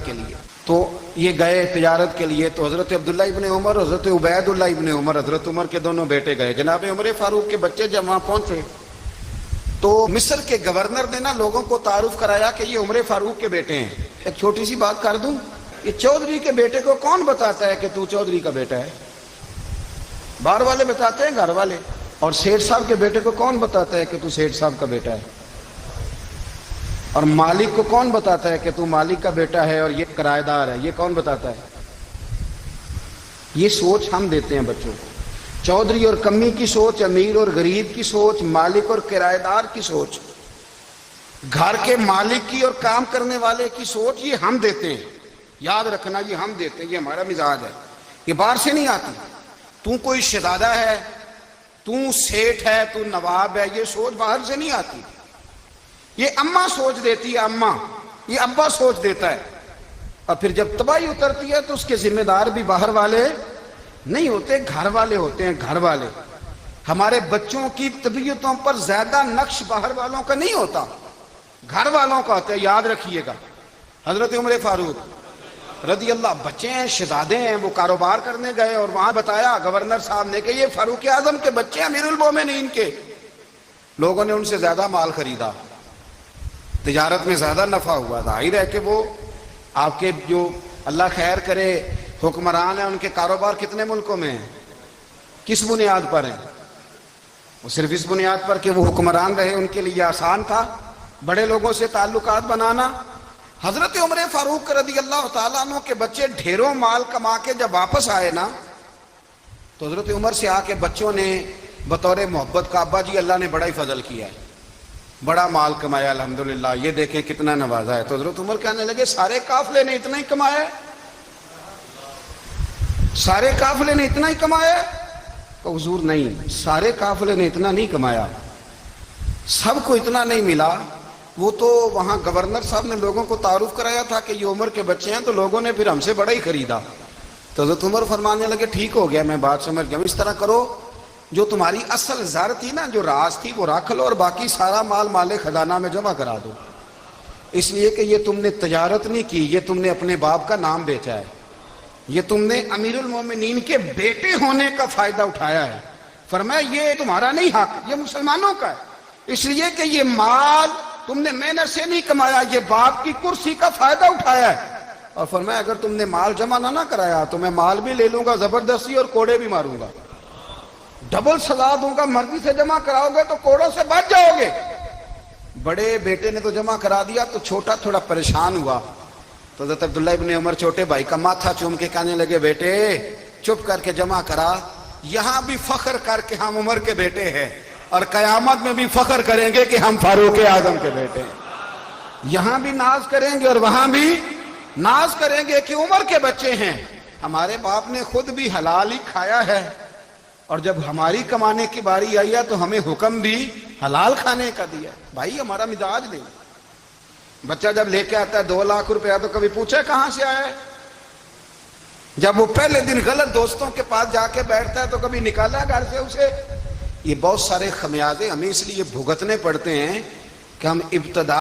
کے لیے تو یہ گئے تجارت کے لیے، تو حضرت عبداللہ ابن عمر اور حضرت عبیداللہ ابن عمر، حضرت عمر کے دونوں بیٹے گئے۔ جناب عمر فاروق کے بچے جب وہاں پہنچے تو مصر کے گورنر نے نا لوگوں کو تعارف کرایا کہ یہ عمر فاروق کے بیٹے ہیں۔ ایک چھوٹی سی بات کر دوں، یہ چودھری کے بیٹے کو کون بتاتا ہے کہ تو چودھری کا بیٹا ہے؟ باہر والے بتاتے ہیں، گھر والے۔ اور سیٹھ صاحب کے بیٹے کو کون بتاتا ہے کہ تو سیٹھ صاحب کا بیٹا ہے؟ اور مالک کو کون بتاتا ہے کہ تو مالک کا بیٹا ہے اور یہ کرایہ دار ہے؟ یہ کون بتاتا ہے؟ یہ سوچ ہم دیتے ہیں بچوں کو۔ چودھری اور کمی کی سوچ، امیر اور غریب کی سوچ، مالک اور کرایہ دار کی سوچ، گھر کے مالک کی اور کام کرنے والے کی سوچ، یہ ہم دیتے ہیں۔ یاد رکھنا، یہ ہم دیتے ہیں، یہ ہمارا مزاج ہے، یہ باہر سے نہیں آتی۔ تو کوئی شہزادہ ہے، تو سیٹھ ہے، تو نواب ہے، یہ سوچ باہر سے نہیں آتی۔ یہ اماں سوچ دیتی ہے، اماں، یہ ابا سوچ دیتا ہے۔ اور پھر جب تباہی اترتی ہے تو اس کے ذمہ دار بھی باہر والے نہیں ہوتے، گھر والے ہوتے ہیں، گھر والے۔ ہمارے بچوں کی طبیعتوں پر زیادہ نقش باہر والوں کا نہیں ہوتا، گھر والوں کا ہوتا ہے، یاد رکھیے گا۔ حضرت عمر فاروق رضی اللہ، بچے ہیں، شہزادے ہیں، وہ کاروبار کرنے گئے اور وہاں بتایا گورنر صاحب نے کہ یہ فاروق اعظم کے بچے ہیں، امیر المومنین کے۔ لوگوں نے ان سے زیادہ مال خریدا، تجارت میں زیادہ نفع ہوا۔ ظاہر ہے کہ وہ آپ کے جو اللہ خیر کرے حکمران ہیں، ان کے کاروبار کتنے ملکوں میں ہیں، کس بنیاد پر ہیں؟ وہ صرف اس بنیاد پر کہ وہ حکمران رہے، ان کے لیے آسان تھا بڑے لوگوں سے تعلقات بنانا۔ حضرت عمر فاروق رضی اللہ تعالیٰ عنہ کے بچے ڈھیروں مال کما کے جب واپس آئے نا، تو حضرت عمر سے آ کے بچوں نے بطور محبت کا، ابا جی اللہ نے بڑا ہی فضل کیا ہے، بڑا مال کمایا الحمدللہ، یہ دیکھیں کتنا نوازا ہے۔ تو حضرت عمر کہنے لگے سارے قافلے نے اتنا ہی کمایا ہے؟ سارے قافلے نے اتنا ہی کمایا ہے؟ کہ حضور نہیں، سارے قافلے نے اتنا نہیں کمایا، سب کو اتنا نہیں ملا۔ وہ تو وہاں گورنر صاحب نے لوگوں کو تعارف کرایا تھا کہ یہ عمر کے بچے ہیں، تو لوگوں نے پھر ہم سے بڑا ہی خریدا۔ تو حضرت عمر فرمانے لگے ٹھیک ہو گیا، میں بات سمجھ گیا، اس طرح کرو، جو تمہاری اصل زر تھی نا، جو راز تھی، وہ رکھ لو اور باقی سارا مال مال خزانہ میں جمع کرا دو، اس لیے کہ یہ تم نے تجارت نہیں کی، یہ تم نے اپنے باپ کا نام بیچا ہے، یہ تم نے امیر المومنین کے بیٹے ہونے کا فائدہ اٹھایا ہے۔ فرمایا یہ تمہارا نہیں حق، یہ مسلمانوں کا ہے، اس لیے کہ یہ مال تم نے محنت سے نہیں کمایا، یہ باپ کی کرسی کا فائدہ اٹھایا ہے۔ اور فرمایا اگر تم نے مال جمع نہ کرایا تو میں مال بھی لے لوں گا زبردستی اور کوڑے بھی ماروں گا، ڈبل سزا دوں گا، مرضی سے جمع کراؤ گے تو کوڑوں سے بچ جاؤ گے۔ بڑے بیٹے نے تو جمع کرا دیا، تو چھوٹا تھوڑا پریشان ہوا، تو حضرت عبداللہ ابن عمر چھوٹے بھائی کا ماتھا چوم کے کہنے لگے بیٹے چپ کر کے جمع کرا، یہاں بھی فخر کر کے ہم عمر کے بیٹے ہیں، اور قیامت میں بھی فخر کریں گے کہ ہم فاروق اعظم کے بیٹے ہیں۔ یہاں بھی ناز کریں گے اور وہاں بھی ناز کریں گے کہ عمر کے بچے ہیں۔ ہمارے باپ نے خود بھی حلال ہی کھایا ہے، اور جب ہماری کمانے کی باری آئی ہے تو ہمیں حکم بھی حلال کھانے کا دیا۔ بھائی ہمارا مزاج نہیں۔ بچہ جب لے کے آتا ہے 2 لاکھ روپیہ تو کبھی پوچھے کہاں سے آیا ہے؟ جب وہ پہلے دن غلط دوستوں کے پاس جا کے بیٹھتا ہے تو کبھی نکالا گھر سے اسے؟ یہ بہت سارے خمیازے ہمیں اس لیے بھگتنے پڑتے ہیں کہ ہم ابتدا